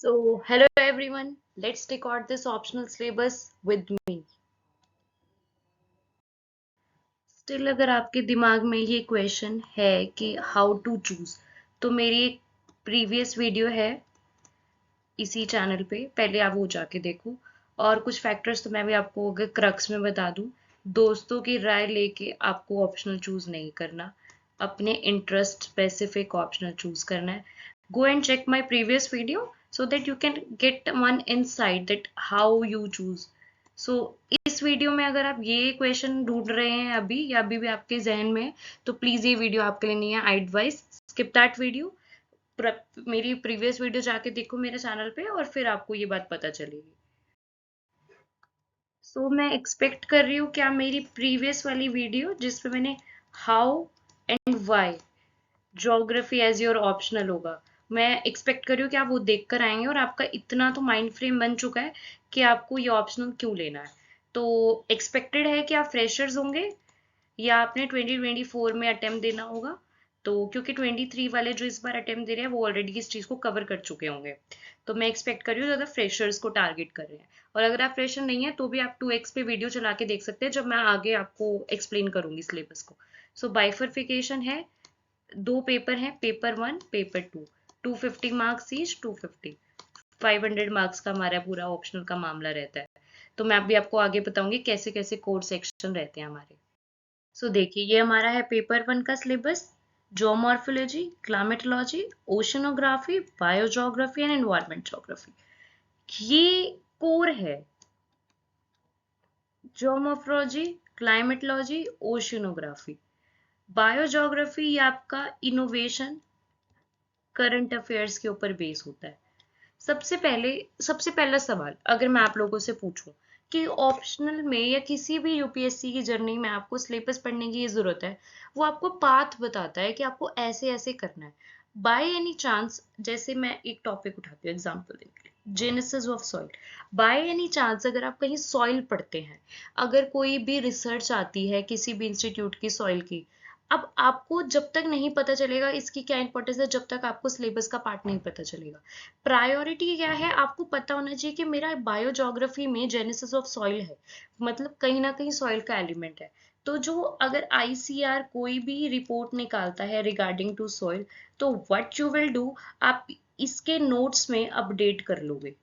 So, hello everyone. Let's take out this optional syllabus with me. Still अगर आपके दिमाग में ये क्वेश्चन है कि हाउ टू चूज, तो मेरी एक प्रीवियस वीडियो है इसी चैनल पे, पहले आप वो जाके देखो। और कुछ फैक्टर्स तो मैं भी आपको अगर क्रक्स में बता दूं, दोस्तों की राय लेके आपको ऑप्शनल चूज नहीं करना, अपने इंटरेस्ट स्पेसिफिक ऑप्शनल चूज करना है। Go and check my previous video so that you can get one insight that how you choose. So इस वीडियो में अगर आप ये क्वेश्चन ढूंढ रहे हैं अभी या अभी भी आपके जहन में है, तो प्लीज ये वीडियो आपके लिए नहीं है। आई एडवाइस स्किप दैट वीडियो। मेरी प्रीवियस वीडियो जाके देखो मेरे चैनल पे और फिर आपको ये बात पता चलेगी। सो मैं एक्सपेक्ट कर रही हूँ क्या मेरी प्रीवियस वाली वीडियो जिसपे मैंने how and why geography as your optional होगा, मैं एक्सपेक्ट कर रही हूँ कि आप वो देख कर आएंगे और आपका इतना तो माइंड फ्रेम बन चुका है कि आपको ये ऑप्शनल क्यों लेना है। तो एक्सपेक्टेड है कि आप फ्रेशर्स होंगे या आपने 2024 में अटेम्प्ट देना होगा। तो क्योंकि 23 वाले जो इस बार अटेम्प्ट दे रहे हैं वो ऑलरेडी इस चीज को कवर कर चुके होंगे, तो मैं एक्सपेक्ट कर रही हूँ ज्यादा फ्रेशर्स को टारगेट कर रहे हैं। और अगर आप फ्रेशर नहीं है तो भी आप 2x पे वीडियो चला के देख सकते हैं जब मैं आगे आपको एक्सप्लेन करूंगी सिलेबस को। सो बाइफरफिकेशन है, दो पेपर हैं, paper 1 paper 2, 250 marks each, 250 500 marks का हमारा पूरा ऑप्शनल का मामला रहता है। तो मैं अभी आपको आगे बताऊंगी कैसे कैसे कोर सेक्शन रहते हैं हमारे। सो देखिए ये हमारा है पेपर 1 का syllabus. Geomorphology, climatology, oceanography, biogeography and environment geography, ये कोर है। जोमॉर्फोलॉजी, क्लाइमेटोलॉजी, ओशनोग्राफी, बायोजोग्राफी ये आपका इनोवेशन करंट अफेयर्स के ऊपर बेस होता है। सबसे पहला सवाल अगर मैं आप लोगों से पूछूं कि ऑप्शनल में या किसी भी यूपीएससी की जर्नी में आपको सिलेबस पढ़ने की जरूरत है, वो आपको पाथ बताता है कि आपको ऐसे ऐसे करना है। बाय एनी चांस, जैसे मैं एक टॉपिक उठाती हूँ एग्जांपल देने के लिए, genesis of soil. By any chance अगर आप कहीं सॉइल पढ़ते हैं, अगर कोई भी रिसर्च आती है किसी भी इंस्टीट्यूट की सॉइल की, अब आपको जब तक नहीं पता चलेगा इसकी क्या इंपॉर्टेंस है, जब तक आपको सिलेबस का पार्ट नहीं पता चलेगा। प्रायोरिटी क्या है, आपको पता होना चाहिए कि मेरा बायोजोग्राफी में जेनेसिस ऑफ सॉइल है, मतलब कहीं ना कहीं सॉइल का एलिमेंट है। तो जो अगर आईसीआर कोई भी रिपोर्ट निकालता है रिगार्डिंग टू सॉइल, तो व्हाट यू विल डू, आप इसके नोट्स में अपडेट कर लोगे।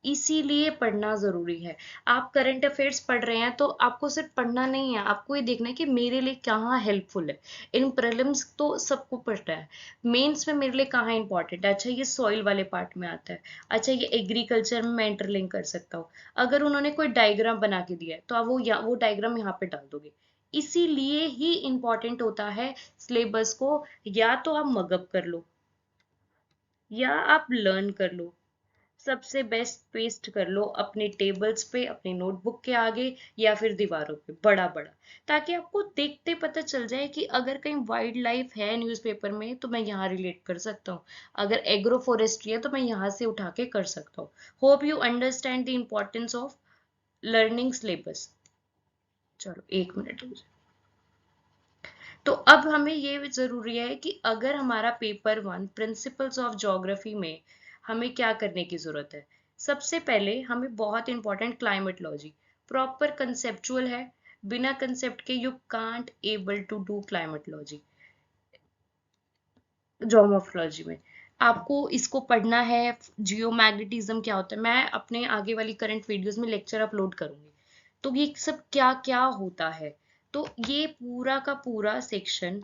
इसीलिए पढ़ना जरूरी है। आप करंट अफेयर्स पढ़ रहे हैं तो आपको सिर्फ पढ़ना नहीं है, आपको ये देखना है कि मेरे लिए कहाँ हेल्पफुल है। इन प्रीलिम्स तो सबको पढ़ना है, मेंस में मेरे लिए कहाँ इंपॉर्टेंट है। अच्छा ये सॉइल वाले पार्ट में आता है, अच्छा ये एग्रीकल्चर में मैं इंटरलिंक कर सकता हूँ। अगर उन्होंने कोई डायग्राम बना के दिया है तो आप वो डायग्राम यहाँ पे डाल दोगे। इसीलिए ही इंपॉर्टेंट होता है सिलेबस को या तो आप मगअप कर लो या आप लर्न कर लो। सबसे बेस्ट पेस्ट कर लो अपने टेबल्स पे, अपनी नोटबुक के आगे या फिर दीवारों पे बड़ा बड़ा, ताकि आपको देखते पता चल जाए कि अगर कहीं वाइल्ड लाइफ है न्यूज़पेपर में तो मैं यहाँ रिलेट कर सकता हूँ, अगर एग्रो फॉरेस्ट्री है तो मैं यहाँ से उठा के कर सकता हूँ। Hope you understand the importance of learning syllabus. चलो एक मिनट रुक जाओ। तो अब हमें ये जरूरी है कि अगर हमारा पेपर 1 प्रिंसिपल्स ऑफ ज्योग्राफी में हमें क्या करने की जरूरत है, सबसे पहले हमें बहुत इंपॉर्टेंट क्लाइमेटोलॉजी प्रॉपर कंसेप्चुअल है। बिना कंसेप्ट के you can't able to do climatology. Geomorphology में आपको इसको पढ़ना है। जियोमैग्नेटिज्म क्या होता है, मैं अपने आगे वाली करंट वीडियोस में लेक्चर अपलोड करूंगी, तो ये सब क्या क्या होता है। तो ये पूरा का पूरा सेक्शन,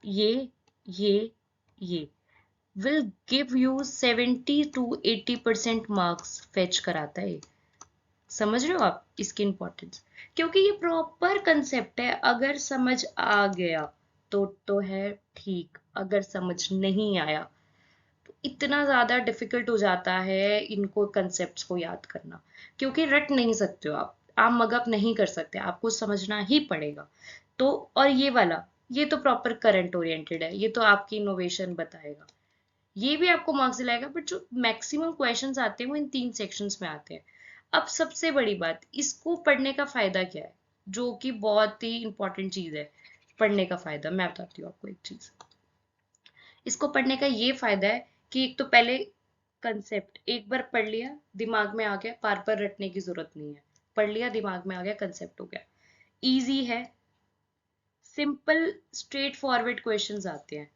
ये ये ये will give you 70 to 80% marks fetch कराता है। समझ रहे हो आप इसकी इंपॉर्टेंस, क्योंकि ये प्रॉपर कंसेप्ट है। अगर समझ आ गया तो है ठीक, अगर समझ नहीं आया तो इतना ज्यादा डिफिकल्ट हो जाता है इनको कंसेप्ट्स को याद करना, क्योंकि रट नहीं सकते हो आप मगअप नहीं कर सकते, आपको समझना ही पड़ेगा। तो और ये वाला, ये तो प्रॉपर करंट ओरिएंटेड है, ये तो आपकी इनोवेशन बताएगा, ये भी आपको मार्क्स दिलाएगा, बट जो मैक्सिमम क्वेश्चंस आते हैं वो इन 3 सेक्शंस में आते हैं। अब सबसे बड़ी बात, इसको पढ़ने का फायदा क्या है, जो कि बहुत ही इंपॉर्टेंट चीज है। पढ़ने का फायदा मैं बताती हूँ आपको एक चीज। इसको पढ़ने का ये फायदा है कि एक तो पहले कंसेप्ट एक बार पढ़ लिया, दिमाग में आ गया, बार बार रटने की जरूरत नहीं है। पढ़ लिया, दिमाग में आ गया, कंसेप्ट हो गया। इजी है, सिंपल स्ट्रेट फॉरवर्ड क्वेश्चंस आते हैं।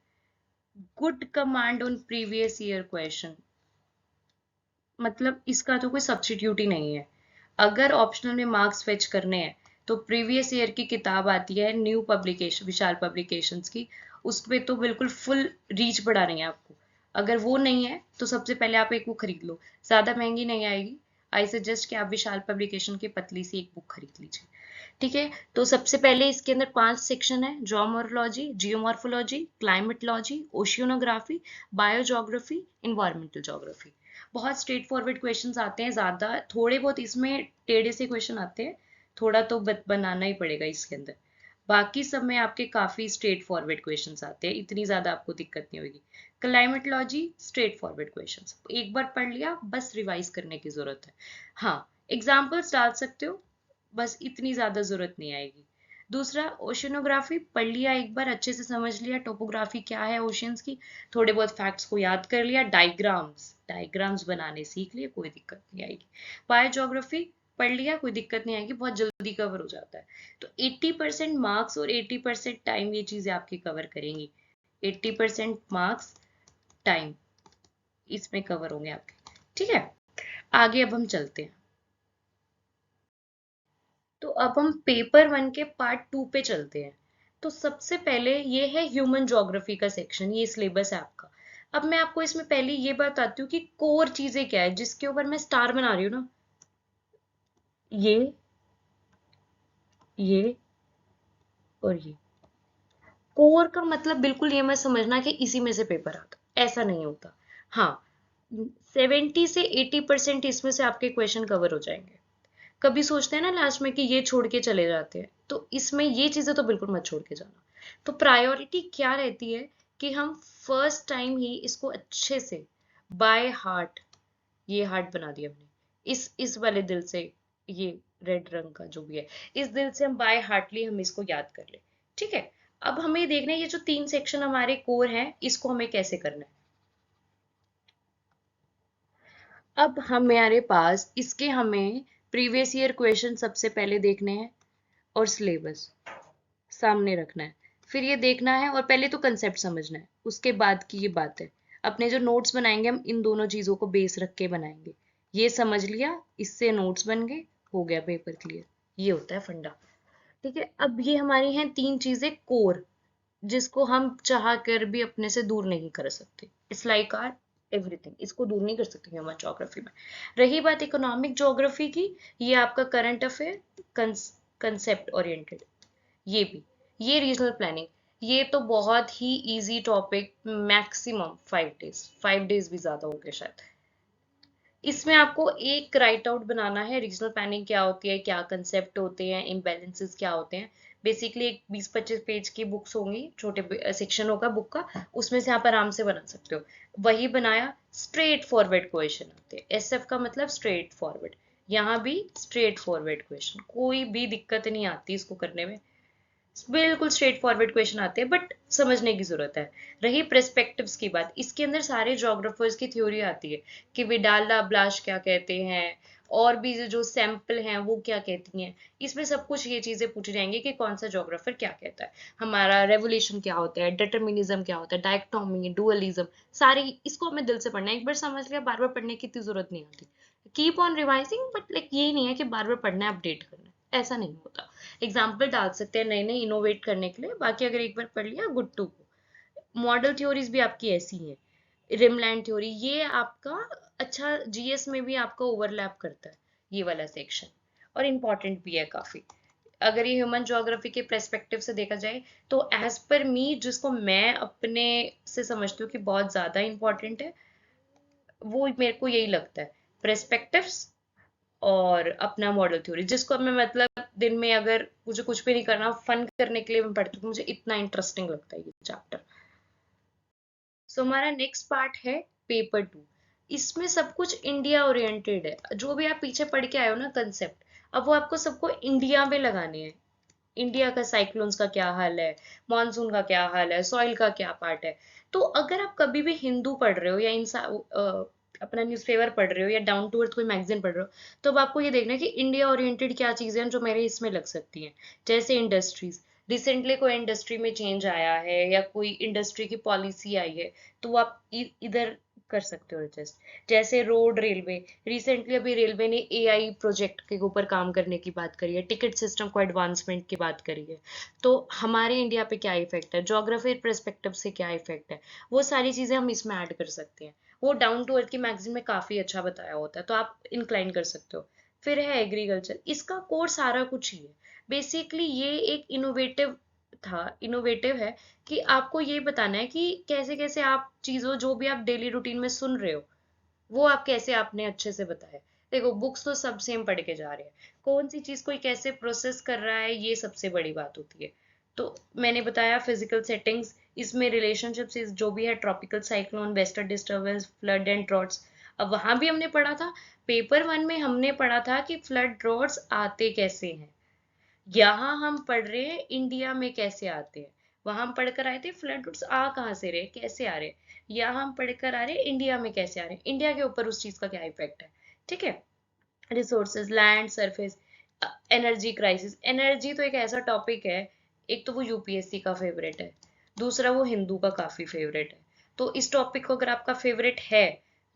Good command on previous year question, मतलब इसका तो कोई सब्स्टिट्यूट ही नहीं है। अगर ऑप्शनल में मार्क्स फेच करने हैं तो प्रीवियस ईयर की किताब आती है न्यू पब्लिकेशन, विशाल पब्लिकेशंस की, उसमें तो बिल्कुल फुल रीच बढ़ा रही है आपको। अगर वो नहीं है तो सबसे पहले आप एक वो खरीद लो, ज्यादा महंगी नहीं आएगी। आई सजेस्ट कि आप विशाल पब्लिकेशन की पतली सी एक बुक खरीद लीजिए। ठीक है, तो सबसे पहले इसके अंदर 5 सेक्शन है, geomorphology, geomorphology, climatology, oceanography, biogeography, environmental geography. बहुत स्ट्रेट फॉरवर्ड क्वेश्चंस आते हैं, ज्यादा थोड़े बहुत इसमें टेढ़े से क्वेश्चन आते हैं, थोड़ा तो बनाना ही पड़ेगा इसके अंदर। बाकी सब में आपके काफी स्ट्रेट फॉरवर्ड क्वेश्चंस आते हैं, इतनी ज्यादा आपको दिक्कत नहीं होगी। क्लाइमेटोलॉजी स्ट्रेट फॉरवर्ड क्वेश्चंस, एक बार पढ़ लिया, बस रिवाइज करने की जरूरत है। हाँ, एग्जाम्पल्स डाल सकते हो, बस इतनी ज्यादा जरूरत नहीं आएगी। दूसरा, ओशियनोग्राफी पढ़ लिया, एक बार अच्छे से समझ लिया टोपोग्राफी क्या है ओशियंस की, थोड़े बहुत फैक्ट्स को याद कर लिया, डायग्राम्स डायग्राम्स बनाने सीख लिए, कोई दिक्कत नहीं आएगी। बायोज्योग्राफी पढ़ लिया, कोई दिक्कत नहीं आएगी, बहुत जल्दी कवर हो जाता है। तो 80% मार्क्स और 80% टाइम ये चीजें आपकी कवर करेंगी। 80% मार्क्स, टाइम इसमें कवर होंगे आपके। ठीक है, आगे अब हम चलते हैं। तो अब हम पेपर 1 के पार्ट 2 पे चलते हैं। तो सबसे पहले ये है ह्यूमन ज्योग्राफी का सेक्शन, ये सिलेबस है आपका। अब मैं आपको इसमें पहले ये बताती हूँ कि कोर चीजें क्या है, जिसके ऊपर मैं स्टार बना रही हूँ ना, ये और ये। कोर का मतलब बिल्कुल ये मत समझना कि इसी में से पेपर आता, ऐसा नहीं होता। हाँ, 70 से 80% इसमें से आपके क्वेश्चन कवर हो जाएंगे। कभी सोचते हैं ना लास्ट में कि ये छोड़ के चले जाते हैं, तो इसमें ये चीजें तो बिल्कुल मत छोड़ के जाना। तो प्रायोरिटी क्या रहती है कि हम फर्स्ट टाइम ही इसको अच्छे से बाय हार्ट, ये हार्ट बना दिया हमने, इस वाले दिल से, ये रेड रंग का जो भी है, इस दिल से हम बाय हार्टली हम इसको याद कर ले। ठीक है, अब हमें ये देखना है ये जो 3 सेक्शन हमारे कोर हैं, इसको हमें कैसे करना है। अब हमारे पास इसके हमें प्रीवियस ईयर क्वेश्चन सबसे पहले देखने हैं और सिलेबस सामने रखना है। फिर ये देखना है और पहले तो कंसेप्ट समझना है, उसके बाद की ये बात है। अपने जो नोट्स बनाएंगे हम इन दोनों चीजों को बेस रख के बनाएंगे। ये समझ लिया, इससे नोट्स बन गए, हो गया पेपर क्लियर। ये होता है फंडा। ठीक है, अब ये हमारी हैं 3 चीजें कोर, जिसको हम चाह कर भी अपने से दूर नहीं कर सकते। इट्स लाइक आर एवरीथिंग, इसको दूर नहीं कर सकते ह्यूमन ज्योग्राफी में। रही बात इकोनॉमिक ज्योग्राफी की, ये आपका करंट अफेयर, कंसेप्ट ओरिएंटेड, ये भी, ये रीजनल प्लानिंग, ये तो बहुत ही easy topic, maximum 5 days, 5 days भी ज्यादा हो गए शायद। इसमें आपको एक राइट आउट बनाना है, रीजनल प्लानिंग क्या होती है, क्या कंसेप्ट होते हैं, इम्बैलेंसेस क्या होते हैं। बेसिकली एक 20-25 पेज की बुक्स होंगी, छोटे सेक्शन होगा बुक का, उसमें से आप आराम से बना सकते हो। वही बनाया, स्ट्रेट फॉरवर्ड क्वेश्चन आते हैं, एसएफ का मतलब स्ट्रेट फॉरवर्ड। यहाँ भी स्ट्रेट फॉरवर्ड क्वेश्चन, कोई भी दिक्कत नहीं आती इसको करने में, बिल्कुल स्ट्रेट फॉरवर्ड क्वेश्चन आते हैं, बट समझने की जरूरत है। रही पर्सपेक्टिव्स की बात, इसके अंदर सारे जोग्राफर्स की थ्योरी आती है कि विडाला ब्लाश क्या कहते हैं, और भी जो सैंपल हैं वो क्या कहती हैं। इसमें सब कुछ ये चीजें पूछी जाएंगी कि कौन सा जोग्राफर क्या कहता है, हमारा रेवोल्यूशन क्या होता है, डिटर्मिनिज्म क्या होता है, डायक्टोमी, डुअलिज्म, सारी इसको हमें दिल से पढ़ना है। एक बार समझ लिया, बार बार पढ़ने की इतनी जरूरत नहीं होती। Keep on revising, but like ये नहीं है कि बार बार पढ़ना है, अपडेट करना है, ऐसा नहीं होता। एग्जाम्पल डाल सकते हैं नए नए इनोवेट करने के लिए, बाकी अगर एक बार पढ़ लिया good to go. Model theories भी आपकी ऐसी हैं, रिमलैंड थ्योरी, ये आपका अच्छा जीएस में भी आपका ओवरलैप करता है ये वाला सेक्शन, और इम्पॉर्टेंट भी है काफी। अगर ये ह्यूमन ज्योग्राफी के पर्सपेक्टिव से देखा जाए तो एज पर मी, जिसको मैं अपने से समझती हूँ कि बहुत ज्यादा इंपॉर्टेंट है, वो मेरे को यही लगता है, पर्सपेक्टिव्स और अपना मॉडल थ्योरी, जिसको मैं मतलब दिन में अगर मुझे कुछ भी नहीं करना, फन करने के लिए मैं पढ़ती हूँ, मुझे इतना इंटरेस्टिंग लगता है ये चैप्टर। सो हमारा नेक्स्ट पार्ट है पेपर 2। इसमें सब कुछ इंडिया ओरिएंटेड है, जो भी आप पीछे पढ़ के आए हो ना कंसेप्ट, अब वो आपको सबको इंडिया में लगाने हैं। इंडिया का साइक्लोन्स का क्या हाल है, मॉनसून का क्या हाल है, सॉइल का क्या पार्ट है। तो अगर आप कभी भी हिंदू पढ़ रहे हो या इन अपना न्यूज़पेपर पढ़ रहे हो या डाउन टू अर्थ कोई मैगजीन पढ़ रहे हो, तो अब आपको ये देखना है कि इंडिया ओरिएंटेड क्या चीज़ें हैं जो मेरे इसमें लग सकती हैं। जैसे इंडस्ट्रीज, रिसेंटली कोई इंडस्ट्री में चेंज आया है या कोई इंडस्ट्री की पॉलिसी आई है, तो वो आप इधर कर सकते हो एडजस्ट। जैसे रोड, रेलवे, रिसेंटली अभी रेलवे ने एआई प्रोजेक्ट के ऊपर काम करने की बात करी है, टिकट सिस्टम को एडवांसमेंट की बात करी है, तो हमारे इंडिया पे क्या इफेक्ट है, ज्योग्राफी परस्पेक्टिव से क्या इफेक्ट है, वो सारी चीजें हम इसमें ऐड कर सकते हैं। वो डाउन टू अर्थ की मैगजीन में काफी अच्छा बताया होता है, तो आप इंक्लाइन कर सकते हो। फिर है एग्रीकल्चर, इसका कोर सारा कुछ ही है। बेसिकली ये एक इनोवेटिव है कि आपको ये बताना है कि कैसे कैसे आप चीजों, जो भी आप डेली रूटीन में सुन रहे हो, वो आप कैसे आपने अच्छे से बताया। देखो बुक्स तो सब सेम पढ़ के जा रहे हैं, कौन सी चीज कोई कैसे प्रोसेस कर रहा है ये सबसे बड़ी बात होती है। तो मैंने बताया फिजिकल सेटिंग्स, इसमें रिलेशनशिप्स जो भी है, tropical cyclone, western disturbance, flood and droughts. अब वहां भी हमने पढ़ा था, पेपर वन में हमने पढ़ा था कि फ्लड ड्रॉट्स आते कैसे हैं। यहाँ हम पढ़ रहे हैं इंडिया में कैसे आते हैं। वहां हम पढ़कर आए थे फ्लड रूट्स आ कहाँ से रहे, कैसे आ रहे हैं। यहाँ हम पढ़कर आ रहे हैं इंडिया में कैसे आ रहे हैं, इंडिया के ऊपर उस चीज का क्या इफेक्ट है। ठीक है। Resources, land surface, energy crisis. Energy तो एक ऐसा टॉपिक है, एक तो वो यूपीएससी का फेवरेट है, दूसरा वो हिंदू का काफी फेवरेट है। तो इस टॉपिक को अगर आपका फेवरेट है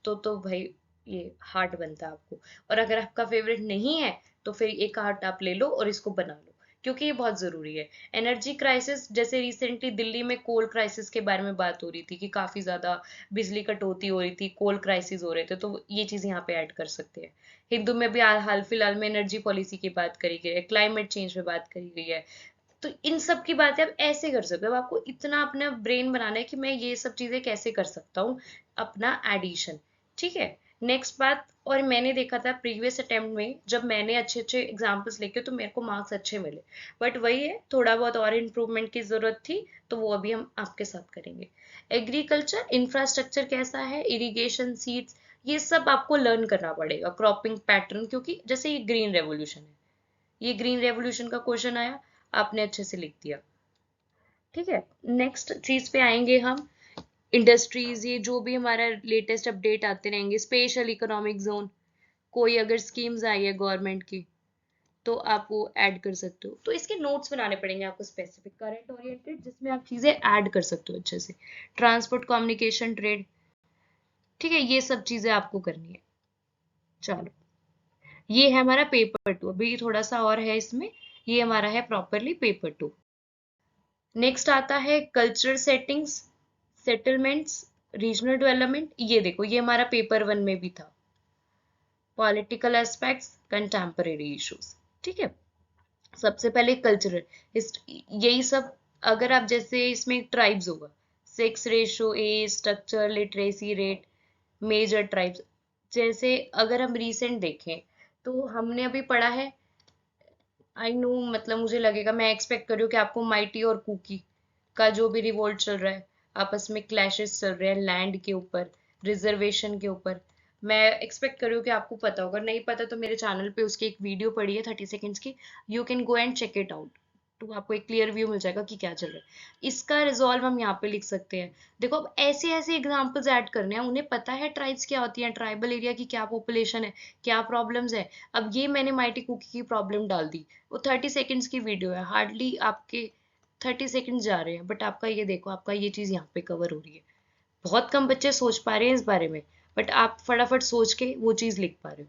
तो भाई ये हार्ट बनता है आपको। और अगर आपका फेवरेट नहीं है तो फिर एक हार्ट आप ले लो और इसको बना लो, क्योंकि ये बहुत जरूरी है। एनर्जी क्राइसिस, जैसे रिसेंटली दिल्ली में कोल क्राइसिस के बारे में बात हो रही थी कि काफी ज्यादा बिजली कटौती हो रही थी, कोल क्राइसिस हो रहे थे, तो ये चीज यहाँ पे ऐड कर सकते हैं। हिंदू में भी हाल फिलहाल में एनर्जी पॉलिसी की बात करी गई है, क्लाइमेट चेंज पे बात करी गई है। तो इन सब की बातें आप ऐसे कर सकते हो। अब आपको इतना अपना ब्रेन बनाना है कि मैं ये सब चीजें कैसे कर सकता हूँ, अपना एडिशन। ठीक है। नेक्स्ट बात, और मैंने देखा था प्रीवियस अटेम्प्ट में जब मैंने अच्छे अच्छे एग्जाम्पल्स लेके, तो मेरे को मार्क्स अच्छे मिले। बट वही है, थोड़ा बहुत और इम्प्रूवमेंट की जरूरत थी, तो वो अभी हम आपके साथ करेंगे। एग्रीकल्चर इंफ्रास्ट्रक्चर कैसा है, इरिगेशन, सीड्स, ये सब आपको लर्न करना पड़ेगा, क्रॉपिंग पैटर्न, क्योंकि जैसे ये ग्रीन रेवोल्यूशन है, ये ग्रीन रेवोल्यूशन का क्वेश्चन आया, आपने अच्छे से लिख दिया। ठीक है। नेक्स्ट चीज पे आएंगे हम, इंडस्ट्रीज, ये जो भी हमारा लेटेस्ट अपडेट आते रहेंगे। स्पेशल इकोनॉमिक जोन, कोई अगर स्कीम्स आई है गवर्नमेंट की, तो आप वो ऐड कर सकते हो। तो इसके नोट्स बनाने पड़ेंगे आपको स्पेसिफिक, करंट ओरिएंटेड, जिसमें आप चीजें ऐड कर सकते हो अच्छे से। Transport, communication, trade. ठीक है, ये सब चीजें आपको करनी है। चलो, ये है हमारा पेपर टू। अभी थोड़ा सा और है इसमें, ये हमारा है प्रॉपरली पेपर टू। नेक्स्ट आता है cultural settings, settlements, regional development. ये देखो, ये हमारा पेपर वन में भी था। Political aspects, contemporary issues. ठीक है। सबसे पहले कल्चरल, यही सब। अगर आप जैसे इसमें ट्राइब्स होगा, sex ratio, age, structure, literacy rate, major tribes. जैसे अगर हम रिसेंट देखें, तो हमने अभी पढ़ा है, आई नो, मतलब मुझे लगेगा, मैं एक्सपेक्ट कर रही हूँ कि आपको माइटी और कुकी का जो भी रिवोल्ट चल रहा है, आपस में क्लैशेस चल रहे हैं लैंड के ऊपर, रिजर्वेशन के ऊपर, मैं एक्सपेक्ट कर रही हूँ कि आपको पता होगा। नहीं पता तो मेरे चैनल पे उसकी एक वीडियो पड़ी है 30 सेकेंड्स की, you can go and check it out, तो आपको एक क्लियर व्यू मिल जाएगा कि क्या चल रहा है। इसका रिजॉल्व हम यहाँ पे लिख सकते हैं। देखो, अब ऐसे ऐसे एग्जाम्पल्स ऐड करने हैं, उन्हें पता है ट्राइब्स क्या होती हैं, ट्राइबल एरिया की क्या पॉपुलेशन है, क्या प्रॉब्लम्स है। अब ये मैंने माइटी कुकी की प्रॉब्लम डाल दी, वो 30 सेकेंड्स की वीडियो है, हार्डली आपके 30 सेकेंड जा रहे हैं, बट आपका ये देखो, आपका ये चीज यहाँ पे कवर हो रही है। बहुत कम बच्चे सोच पा रहे हैं इस बारे में, बट आप फटाफट सोच के वो चीज लिख पा रहे हो।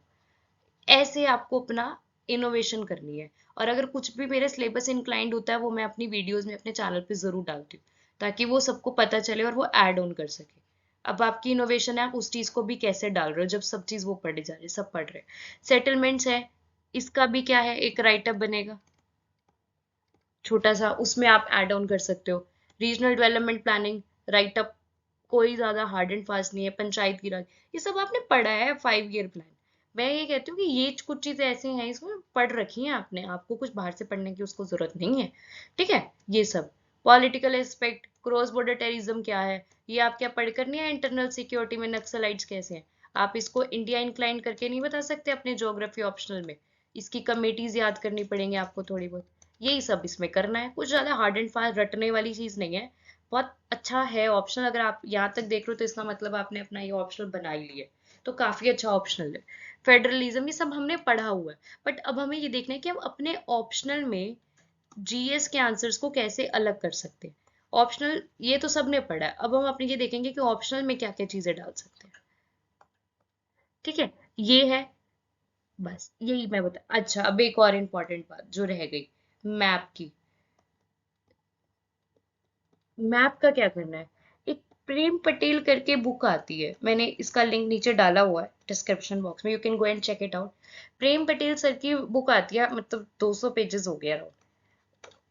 ऐसे आपको अपना इनोवेशन करनी है। और अगर कुछ भी मेरे सिलेबस इंक्लाइंड होता है, वो मैं अपनी वीडियोस में अपने चैनल पे जरूर डालती हूँ, ताकि वो सबको पता चले और वो ऐड ऑन कर सके। अब आपकी इनोवेशन है, आप उस चीज को भी कैसे डाल रहे हो, जब सब चीज वो पढ़े जा रहे हैं, सब पढ़ रहे हैं। सेटलमेंट्स है, इसका भी क्या है, एक राइटअप बनेगा छोटा सा, उसमें आप ऐड ऑन कर सकते हो। रीजनल डेवलपमेंट प्लानिंग, राइटअप कोई ज्यादा हार्ड एंड फास्ट नहीं है। पंचायत की राज, ये सब आपने पढ़ा है, 5 ईयर प्लान। मैं ये कहती हूँ कि ये कुछ चीजें ऐसे हैं इसमें पढ़ रखी हैं आपने, आपको कुछ बाहर से पढ़ने की उसको जरूरत नहीं है। ठीक है। ये सब political aspect, cross border terrorism क्या है, ये आप क्या पढ़कर नहीं है। इंटरनल सिक्योरिटी में नक्सलाइट्स कैसे हैं, आप इसको इंडिया इंक्लाइन करके नहीं बता सकते अपने ज्योग्राफी ऑप्शनल में। इसकी कमेटीज याद करनी पड़ेंगे आपको थोड़ी बहुत, यही सब इसमें करना है। कुछ ज्यादा हार्ड एंड फास्ट रटने वाली चीज नहीं है, बहुत अच्छा है ऑप्शनल। अगर आप यहाँ तक देख रहे हो तो इसका मतलब आपने अपना ये ऑप्शनल बना ही लिया है, तो काफी अच्छा ऑप्शनल है। फेडरलिज्म ये सब हमने पढ़ा हुआ है, बट अब हमें ये देखना है कि हम अपने ऑप्शनल में जीएस के आंसर्स को कैसे अलग कर सकते हैं। ऑप्शनल ये तो सबने पढ़ा है, अब हम अपने ये देखेंगे कि ऑप्शनल में क्या क्या चीजें डाल सकते हैं। ठीक है, ये है, बस यही मैं बता। अच्छा, अब एक और इम्पोर्टेंट बात जो रह गई, मैप की। मैप का क्या करना है, एक प्रेम पटेल करके बुक आती है, मैंने इसका लिंक नीचे डाला हुआ है डिस्क्रिप्शन बॉक्स में, you can go and check it out. Prem Patel sir की बुक आती है, मतलब 200 पेजेस हो गया।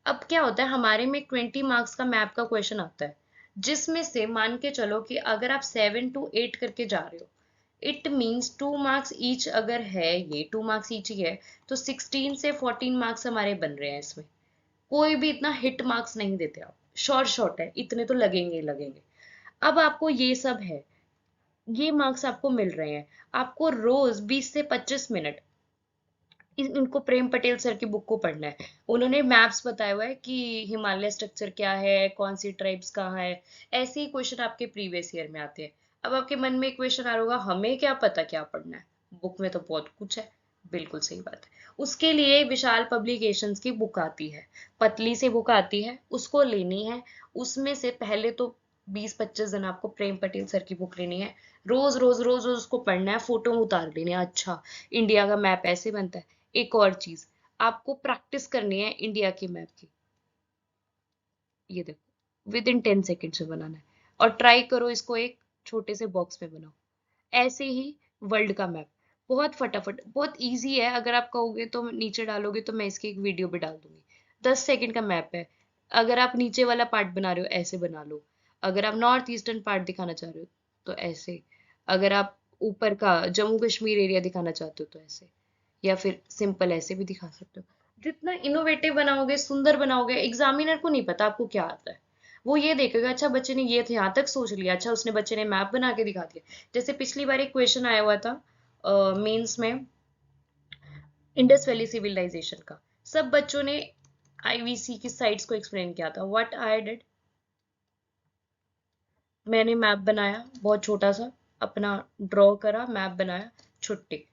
अब क्या होता है, हमारे में 20 मार्क्स का मैप का क्वेश्चन आता है, जिसमें से मान के चलो कि अगर आप 7 to 8 करके जा रहे हो, इट मीन्स 2 मार्क्स ईच अगर है, ये 2 मार्क्स ईच ही है, तो 16 से 14 मार्क्स हमारे बन रहे हैं इसमें। कोई भी इतना हिट मार्क्स नहीं देते आप, शॉर्ट शॉर्ट है, इतने तो लगेंगे ही लगेंगे। अब आपको ये सब है, ये मार्क्स आपको मिल रहे हैं, आपको रोज 20 से 25 मिनट इनको प्रेम पटेल सर की बुक को पढ़ना है। उन्होंने मैप्स बताया हुआ है कि हिमालय स्ट्रक्चर क्या है, कौन सी ट्राइब्स कहाँ है, ऐसे ही क्वेश्चन आपके प्रीवियस ईयर में आते हैं। अब आपके मन में एक क्वेश्चन आ रहा होगा, हमें क्या पता क्या पढ़ना है, बुक में तो बहुत कुछ है। बिल्कुल सही बात है, उसके लिए विशाल पब्लिकेशंस की बुक आती है, पतली सी बुक आती है, उसको लेनी है। उसमें से पहले तो 20-25 दिन आपको प्रेम पटेल सर की बुक लेनी है, रोज रोज रोज रोज उसको पढ़ना है, फोटो उतार लेनी है, अच्छा इंडिया का मैप ऐसे बनता है। एक और चीज, आपको प्रैक्टिस करनी है इंडिया की मैप की। ये देखो, विद इन 10 सेकेंड्स में बनाना है, और ट्राई करो इसको एक छोटे से बॉक्स में बनाओ। ऐसे ही वर्ल्ड का मैप, बहुत फटाफट, बहुत इजी है। अगर आप कहोगे तो नीचे डालोगे तो मैं इसकी एक वीडियो भी डाल दूंगी। 10 सेकेंड का मैप है। अगर आप नीचे वाला पार्ट बना रहे हो ऐसे बना लो, अगर आप नॉर्थ ईस्टर्न पार्ट दिखाना चाह रहे हो तो ऐसे, अगर आप ऊपर का जम्मू कश्मीर एरिया दिखाना चाहते हो तो ऐसे, या फिर सिंपल ऐसे भी दिखा सकते हो। जितना इनोवेटिव बनाओगे, सुंदर बनाओगे, एग्जामिनर को नहीं पता आपको क्या आता है, वो ये देखेगा अच्छा बच्चे ने ये यहाँ तक सोच लिया, अच्छा उसने बच्चे ने मैप बना के दिखा दिया। जैसे पिछली बार एक क्वेश्चन आया हुआ था मेंस में, इंडस वैली सिविलाइजेशन का, सब बच्चों ने आईवीसी की साइट्स को एक्सप्लेन किया था। व्हाट आई डिड, मैंने मैप बनाया बहुत छोटा सा, अपना ड्रॉ करा, मैप बनाया, छुट्टी।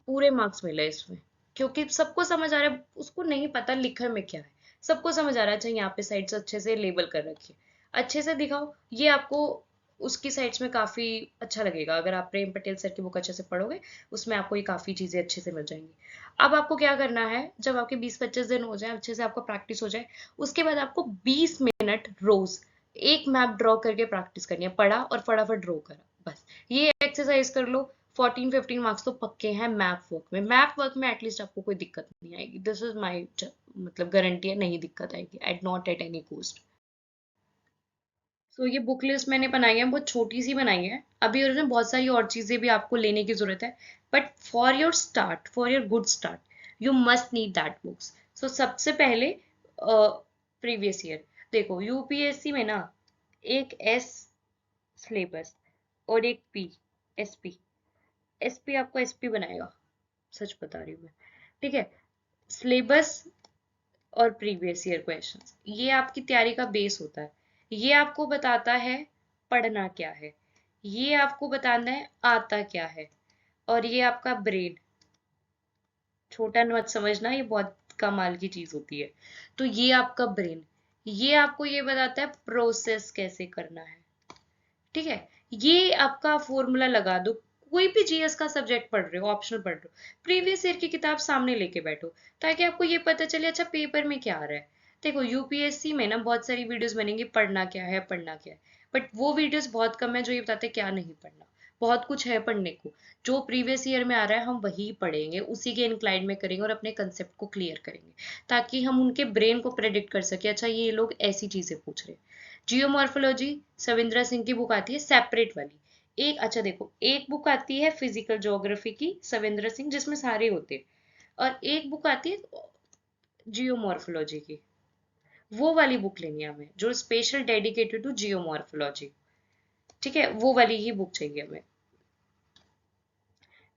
पूरे मार्क्स मिले इसमें, क्योंकि सबको समझ आ रहा है, उसको नहीं पता लिखा में क्या है, सबको समझ आ रहा है। अच्छा यहाँ पे साइड्स अच्छे से लेबल कर रखिए, अच्छे से दिखाओ, ये आपको उसकी साइड्स में काफी अच्छा लगेगा। अगर आप प्रेम पटेल सर की बुक अच्छे से पढ़ोगे, उसमें आपको ये काफी चीजें अच्छे से मिल जाएंगी। अब आपको क्या करना है, जब आपके 20-25 दिन हो जाए, अच्छे से आपको प्रैक्टिस हो जाए, उसके बाद आपको 20 मिनट रोज एक मैप ड्रॉ करके प्रैक्टिस करनी है, पढ़ा और फटाफट ड्रॉ करा, बस ये एक्सरसाइज कर लो। 14-15 मार्क्स तो पक्के हैं मैप वर्क में। मैप वर्क में एटलीस्ट आपको कोई दिक्कत नहीं आएगी, दिस इज माई मतलब गारंटी है, नहीं दिक्कत आएगी, at not at any cost. So ये बुक लिस्ट मैंने बनाई है, बहुत छोटी सी बनाई है अभी, और इसमें बहुत सारी और चीजें भी आपको लेने की जरूरत है, but for your start, for your good start, you must need that books. So सबसे पहले प्रीवियस ईयर देखो, यूपीएससी में ना एक एस सिलेबस और एक पी, एसपी, एसपी आपको एसपी बनाएगा, सच बता रही हूँ मैं। ठीक है, सिलेबस और प्रीवियस ईयर क्वेश्चंस, ये आपकी तैयारी का बेस होता है। ये आपको बताता है पढ़ना क्या है, ये आपको बताना है आता क्या है, और ये आपका ब्रेन, छोटा मत समझना, ये बहुत कमाल की चीज होती है। तो ये आपका ब्रेन, ये आपको ये बताता है प्रोसेस कैसे करना है। ठीक है, ये आपका फॉर्मूला लगा दो। कोई भी जीएस का सब्जेक्ट पढ़ रहे हो, ऑप्शनल पढ़ रहे हो, प्रीवियस ईयर की किताब सामने लेके बैठो, ताकि आपको ये पता चले अच्छा पेपर में क्या आ रहा है। देखो यूपीएससी में ना बहुत सारी वीडियोस बनेंगी, पढ़ना क्या है, पढ़ना क्या है, बट वो वीडियोस बहुत कम है जो ये बताते हैं क्या नहीं पढ़ना। बहुत कुछ है पढ़ने को, जो प्रीवियस ईयर में आ रहा है हम वही पढ़ेंगे, उसी के इंक्लाइन में करेंगे और अपने कंसेप्ट को क्लियर करेंगे, ताकि हम उनके ब्रेन को प्रेडिक्ट कर सके, अच्छा ये लोग ऐसी चीजें पूछ रहे हैं। जियोमॉर्फोलॉजी सविंद्रा सिंह की बुक आती है सेपरेट वाली एक। अच्छा देखो, एक बुक आती है फिजिकल ज्योग्राफी की सविंद्रा सिंह, जिसमें सारे होते हैं, और एक बुक आती है जियोमॉर्फोलॉजी की, वो वाली बुक लेनी है हमें जो स्पेशल डेडिकेटेड टू जियोमॉर्फोलॉजी। ठीक है, वो वाली ही बुक चाहिए हमें।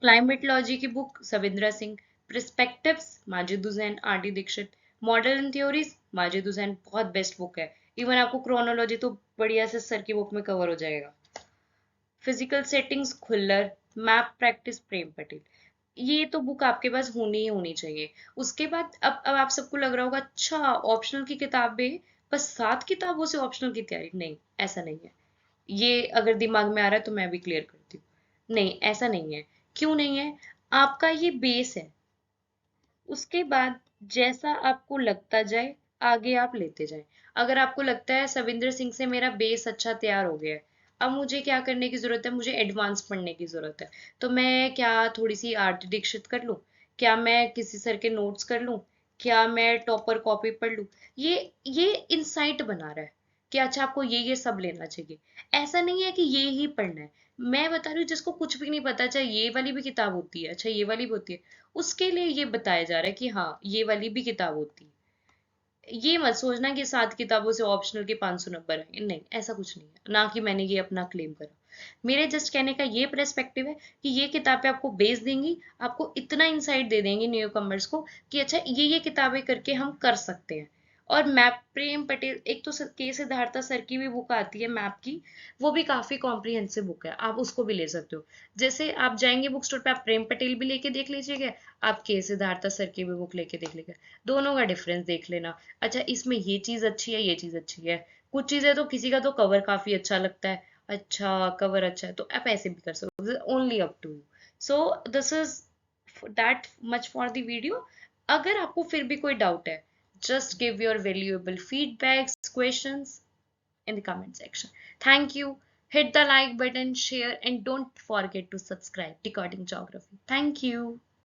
क्लाइमेटोलॉजी की book Savindra Singh, perspectives Majid Hussain, R D Dikshit, model and theories Majid Hussain, बहुत बेस्ट बुक है। इवन आपको क्रोनोलॉजी तो बढ़िया से सर की बुक में कवर हो जाएगा। Physical settings Khullar, map practice Prem Patel, ये तो बुक आपके पास होनी ही होनी चाहिए। उसके बाद अब आप सबको लग रहा होगा अच्छा ऑप्शनल की किताबें, बस 7 किताबों से ऑप्शनल की तैयारी? नहीं, ऐसा नहीं है। ये अगर दिमाग में आ रहा है तो मैं भी क्लियर करती हूँ, नहीं ऐसा नहीं है। क्यों नहीं है? आपका ये बेस है, उसके बाद जैसा आपको लगता जाए आगे आप लेते जाएं। अगर आपको लगता है सविंदर सिंह से मेरा बेस अच्छा तैयार हो गया है, अब मुझे क्या करने की जरूरत है, मुझे एडवांस पढ़ने की जरूरत है, तो मैं क्या थोड़ी सी आर्ट दीक्षित कर लूं, क्या मैं किसी सर के नोट्स कर लूं, क्या मैं टॉपर कॉपी पढ़ लूं? ये इंसाइट बना रहा है कि अच्छा आपको ये सब लेना चाहिए। ऐसा नहीं है कि ये ही पढ़ना है। मैं बता रही हूँ जिसको कुछ भी नहीं पता, चाहे ये वाली भी किताब होती है, अच्छा ये वाली भी होती है, उसके लिए ये बताया जा रहा है कि हाँ ये वाली भी किताब होती है। ये मत सोचना कि 7 किताबों से ऑप्शनल के 500 नंबर आएंगे, नहीं ऐसा कुछ नहीं है, ना कि मैंने ये अपना क्लेम करा। मेरे जस्ट कहने का ये पर्सपेक्टिव है कि ये किताबें आपको बेस देंगी, आपको इतना इंसाइट दे देंगी न्यू कमर्स को कि अच्छा ये किताबें करके हम कर सकते हैं। और मैप प्रेम पटेल, एक तो के सिद्धार्था सर की भी बुक आती है मैप की, वो भी काफी कॉम्प्रिहेंसिव बुक है, आप उसको भी ले सकते हो। जैसे आप जाएंगे बुक स्टोर पे, आप प्रेम पटेल भी लेके देख लीजिएगा, आप के सिद्धार्था सर की भी बुक लेके देख लीजिएगा, दोनों का डिफरेंस देख लेना। अच्छा इसमें ये चीज अच्छी है, ये चीज अच्छी है। कुछ चीजें तो किसी का तो कवर काफी अच्छा लगता है, अच्छा कवर अच्छा है तो आप ऐसे भी कर सकते हो, only up to you. So this is that much for the video. अगर आपको फिर भी कोई डाउट है, just give your valuable feedbacks, questions in the comment section. Thank you. Hit the like button, share, and don't forget to subscribe. Decoding Geography. Thank you.